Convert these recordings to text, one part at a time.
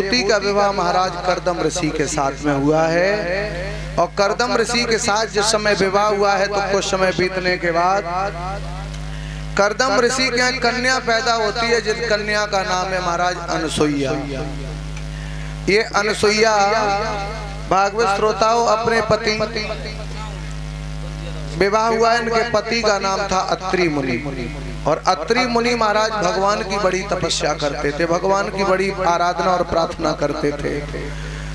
देवहूति का विवाह महाराज कर्दम ऋषि के साथ में हुआ है। और कर्दम ऋषि के साथ जिस समय विवाह हुआ है तो कुछ समय बीतने के बाद कर्दम ऋषि के यहाँ कन्या पैदा होती है, जिस कन्या का नाम है महाराज अनसुईया। ये अनसुईया भागवत श्रोताओं अपने पति विवाह हुआ है, इनके पति का नाम था अत्रि मुनि। और अत्रि मुनि महाराज भगवान की बड़ी तपस्या करते थे, भगवान की बड़ी आराधना और प्रार्थना करते थे।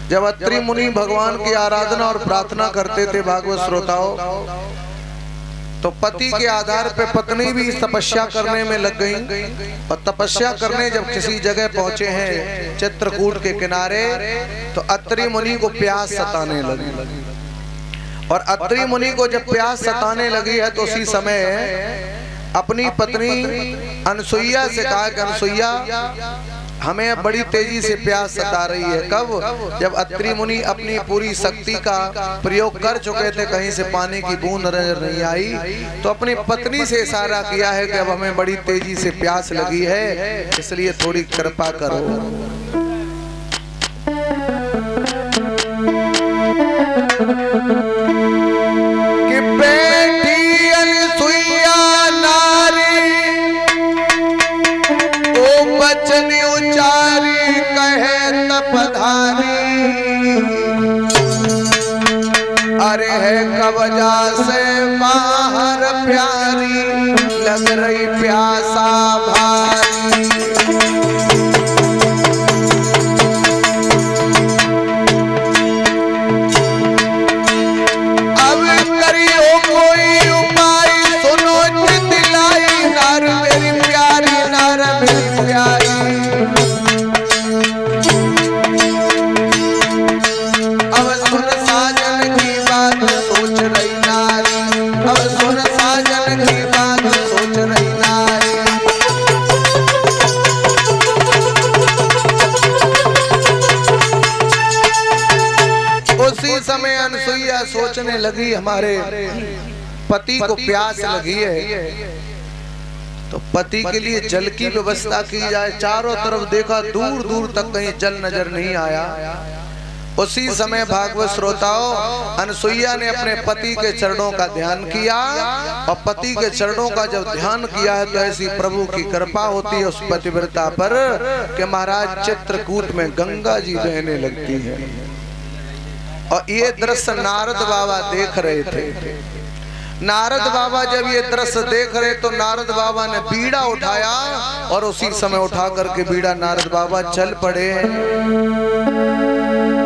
जब अत्रि मुनि भगवान की आराधना और प्रार्थना करते थे भागवत श्रोताओं, तो पति के आधार पे पत्नी भी तपस्या करने में लग गई। और तपस्या करने जब किसी जगह पहुंचे हैं चित्रकूट के किनारे, तो अत्रि मुनि को प्यास सताने लगी। और अत्रि मुनि को जब प्यास सताने लगी है तो उसी समय अपनी पत्नी अनसुईया से कहा कि अनसुईया, हमें बड़ी तेजी से प्यास सता रही है। कब? जब अत्रि मुनि अपनी पूरी शक्ति का प्रयोग कर चुके थे, कहीं से पानी की बूंद नजर नहीं आई, तो अपनी पत्नी से इशारा किया है कि अब हमें बड़ी तेजी से प्यास लगी है, इसलिए थोड़ी कृपा करो। कि बेटी अनसुईया नारी ओ बचन उचारी कहे तपधारी, अरे है कब्जा से बाहर प्यारी, लग रही प्यासा भारी। समय अनसुईया सोचने लगी, हमारे पति को प्यास लगी है तो पति के लिए जल की व्यवस्था की जाए। चारों तरफ देखा, दूर दूर तक कहीं जल नजर नहीं आया। उसी समय भागवत श्रोताओं अनसुईया ने अपने पति के चरणों का ध्यान किया। और पति के चरणों का जब ध्यान किया है तो ऐसी प्रभु की कृपा होती है उस पतिव्रता पर कि महाराज चित्रकूट में गंगा जी बहने लगती है। और ये दृश्य नारद बाबा देख रहे थे। नारद बाबा जब ये दृश्य देख रहे तो नारद बाबा ने बीड़ा उठाया और उसी समय उठा करके बीड़ा नारद बाबा चल पड़े।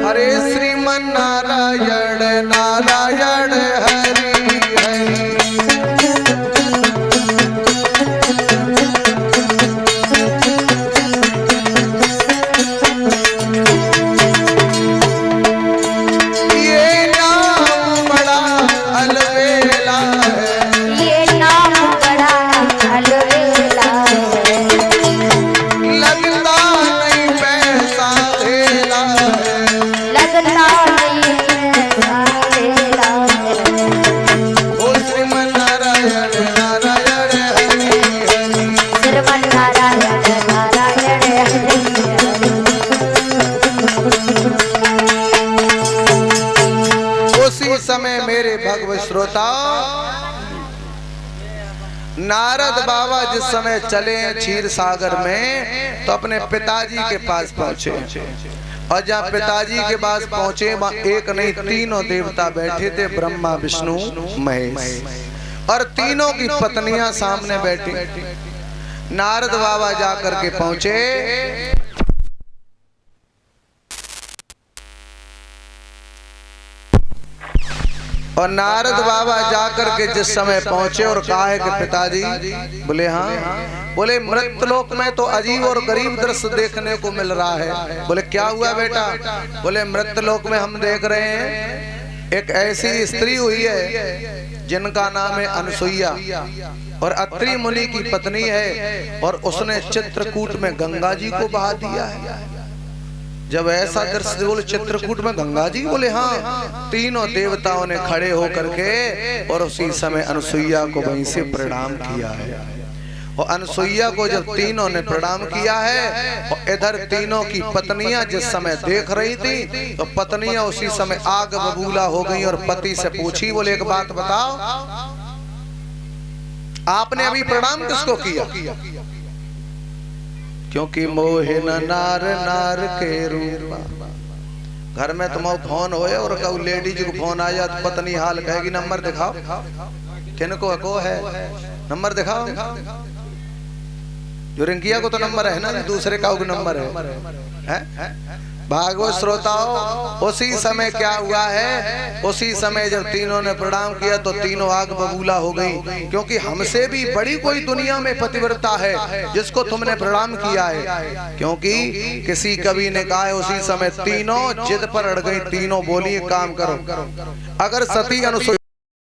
हरे श्रीमन नारायण नारायण हरि हरि। समय मेरे भगवत श्रोता नारद बाबा जिस समय चले क्षीर सागर में तो अपने पिताजी के पास पहुंचे। और जब पिताजी के पास पहुंचे वहां एक नहीं तीनों देवता बैठे थे, ब्रह्मा विष्णु महेश, और तीनों की पत्नियां सामने बैठी। नारद बाबा जाकर के पहुंचे और नारद बाबा जाकर के जिस समय पहुंचे और कहा है कि पिताजी, बोले हाँ। बोले मृतलोक में तो अजीब और गरीब दृश्य देखने को मिल रहा है। बोले क्या हुआ बेटा? बोले मृतलोक में हम देख रहे हैं एक ऐसी स्त्री हुई है जिनका नाम है अनसुईया और अत्रि मुनि की पत्नी है, और उसने चित्रकूट में गंगा जी को बहा दिया है। जब ऐसा दृश्य बोले चित्रकूट में गंगा जी, बोले हाँ। तीनों देवताओं ने खड़े होकर के और उसी समय अनसुईया को वहीं से प्रणाम किया है। और अनसुईया को जब तीनों ने प्रणाम किया है और इधर तीनों की पत्नियां जिस समय देख रही थी तो पत्नियां उसी समय आग बबूला हो गई और पति से पूछी, बोले एक बात बताओ, आपने अभी प्रणाम किसको किया? क्योंकि मोहे न नार नार के रूपा। घर में तुम्हारा फोन होए और कहू लेडीज को फोन आ जाए तो पत्नी हाल कहेगी नंबर दिखाओ, किनको को है नंबर दिखाओ। जो रिंकिया को तो नंबर है ना, दूसरे का नंबर है? भागवत श्रोताओं, उसी समय क्या हुआ है, उसी समय जब तीनों ने प्रणाम किया तो तीनों आग बबूला हो गई। क्योंकि हमसे भी बड़ी कोई दुनिया में पतिव्रता है जिसको तुमने प्रणाम किया है। क्योंकि किसी कवि ने कहा है उसी समय तीनों जिद पर अड़ गई, तीनों बोली काम करो। अगर सती अनुसूया